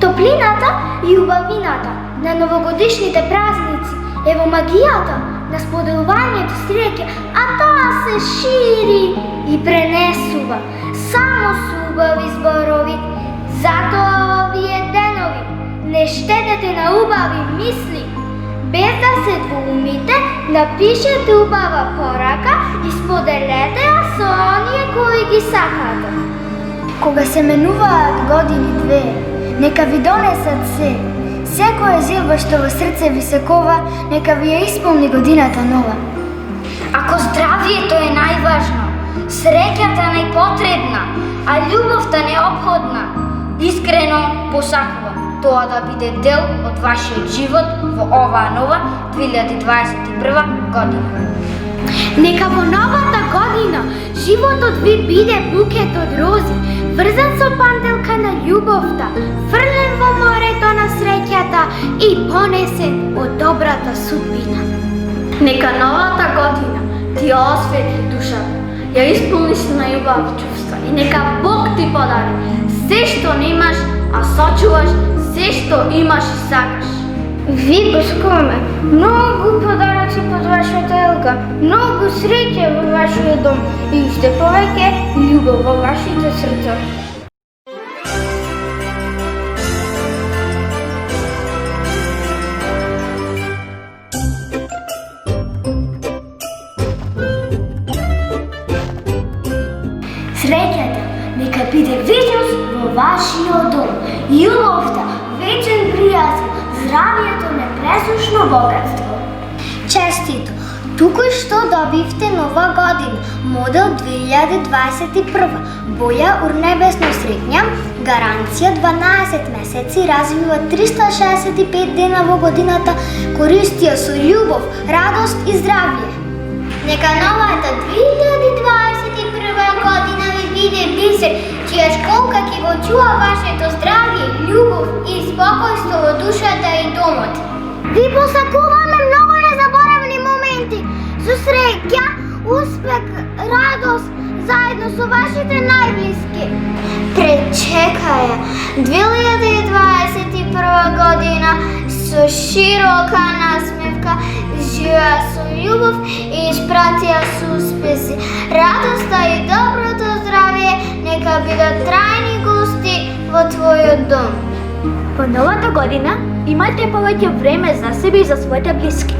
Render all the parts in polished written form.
Топлината и убавината на новогодишните празници, ево магијата на споделувањето среќа, а тоа се шири и пренесува само со убави зборови. Затоа овие денови не штедете на убави мисли. Без да се двоумите, напишете убава порака и споделете ја со оние кои ги сакате. Кога се менуваат години две, нека ви донесат се. Секоја желба што во срце ви се кова, нека ви ја исполни годината нова. Ако здравието е најважно, среќата најпотребна, а љубовта неопходна, искрено посакувам тоа да биде дел од вашиот живот во оваа нова 2021 година. Нека во новата година животот ви биде букет од рози, врзан со панделка на љубовта, фрлен во морето на среќата и понесен од добрата судбина. Нека новата година ти ја осветли душата, ја исполниш на љубав чувства и нека Бог ти подари се што немаш, а сочуваш се што имаш и сакаш. Ви пускуваме многу подароци под вашата елка, многу среќа во вашиот дом и уште повеќе љубов во вашите срца. Среќата нека биде вечност во вашиот дом, љубовта, вечен пријател, здравието непресушно богатство. Честито! Туку што добивте нова година, модел 2021, боја урнебесно средња, гаранција 12 месеци, развива 365 дена во годината, користи ја со љубов, радост и здравје. Нека новата 2021 година ви биде бисер, чија школка ќе го чува вашето здравје, љубов и спокојство во душата и домот. Ви посакуваме многу незаборавни моменти, со среќа, успех, радост, заедно со вашите најблиски. Пречекаја 2021 година со широка насмевка, живеа со љубов и испратија со успеси. Радоста и доброто здравје нека бидат трајни гости во твојот дом. Во новата година имајте повеќе време за себе и за своите блиски.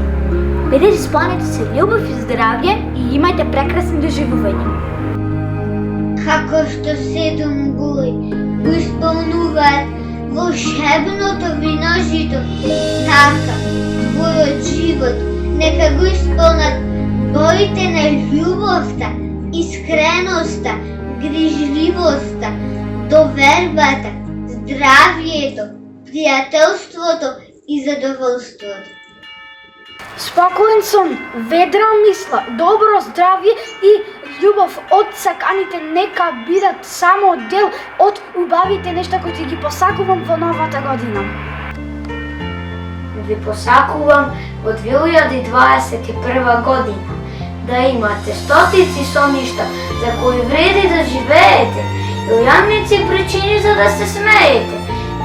Бидете исполнети со љубов и здравје и имајте прекрасни доживувања. Како што 7 бои го исполнуваат волшебното виножито, така твојот живот нека го исполнат боите на љубовта, искреноста, грижливоста, довербата, здравието, пријателството и задоволството. Спокоен сон, ведра мисла, добро здравје и љубов од саканите нека бидат само дел од убавите нешта кои ти ги посакувам во новата година. Ви посакувам во 2021 година да имате стотици соништа за кои вреди да живеете, илјадници причини за да се смеете,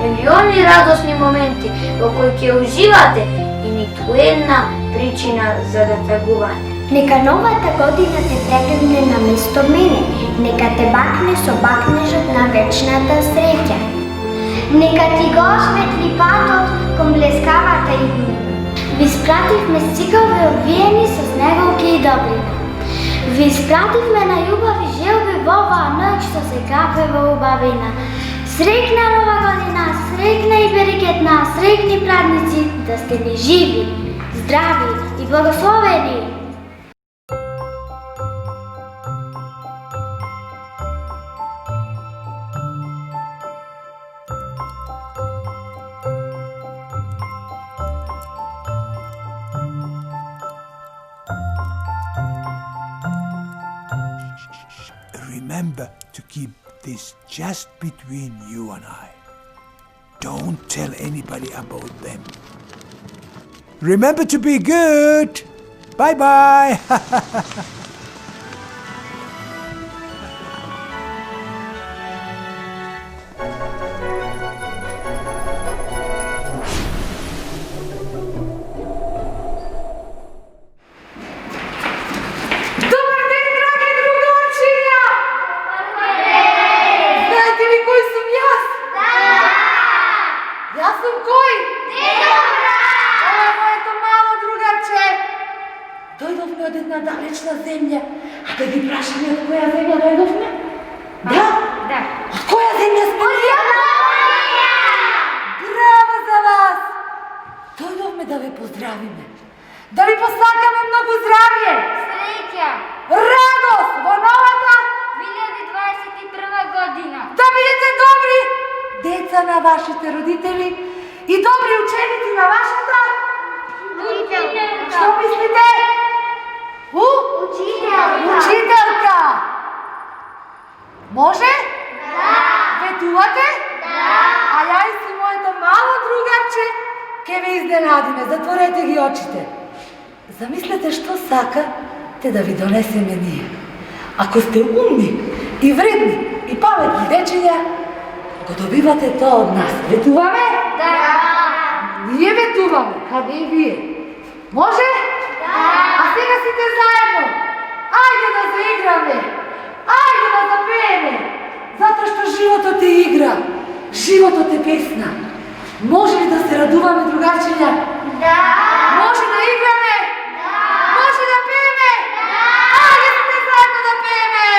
милиони радосни моменти во кои ќе уживате и ниту една причина за да тагувате. Нека новата година те прегрне на место мене, нека те бакне со бакнежот на вечната среќа. Нека ти го осветли патот кон блескавата јуна. Ви спративме стикови обвиени со снеговки и добрина. Ви спративме на љубави желби во оваа ноќ што се капе во убавина. Среќна нова година, среќна и берекетна, среќни празници, да сте ни живи, здрави и благословени. Remember to keep this just between you and I. Don't tell anybody about them. Remember to be good. Bye-bye. съм кой? Ова е моето мало другарче. Дојдовме од една далечна земја. А да ги прашаме од која земја дојдовме? Да? Да. Од која земја сме ние? Браво за вас! Дојдовме да ве поздравиме. Да ви посакаме многу здравје. Среќа! Радост во новата 2021 година. да бидете добри деца на вашите родители и добри ученици на вашата Што мислите? Учителка. Може? Да. Ветувате? Да. А ја и си моето мало другарче ке ве изненадиме. Затворете ги очите. Замислете што сака те да ви донесеме ние. Ако сте умни и вредни и паметни дечиња, го добивате тоа од нас. Ветуваме? Да. Ние ветуваме, каде и вие. Може? Да. А сега сите заедно. Ајде да заиграме. Ајде да запееме. Затоа што животот е игра. Животот е песна. Може ли да се радуваме, другарчиња? Да. Може да играме? Да. Може да пееме? Да. Ајде сите заедно да пееме.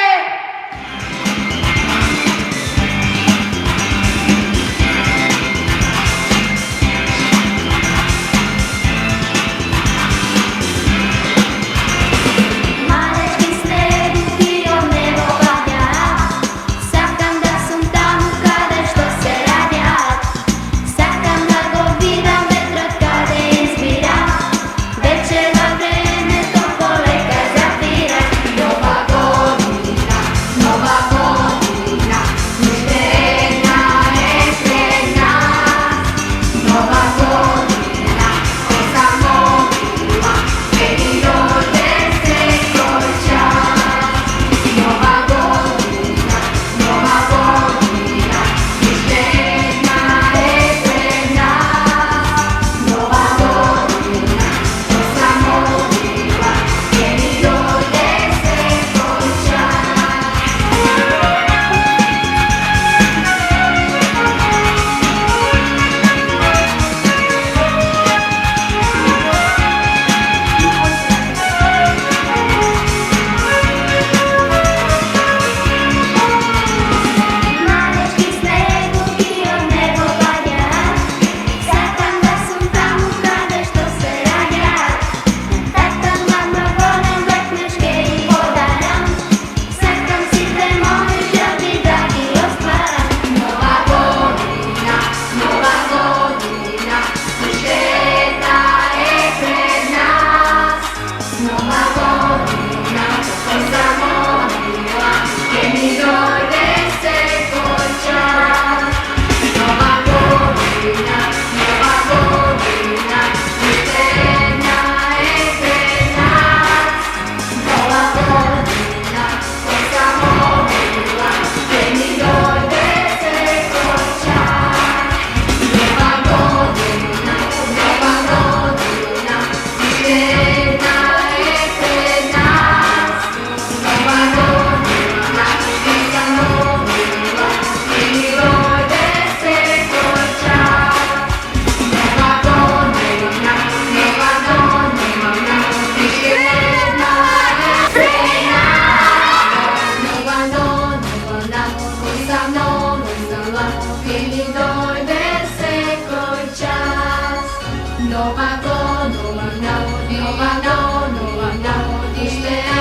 Nova go, nova now, ti ste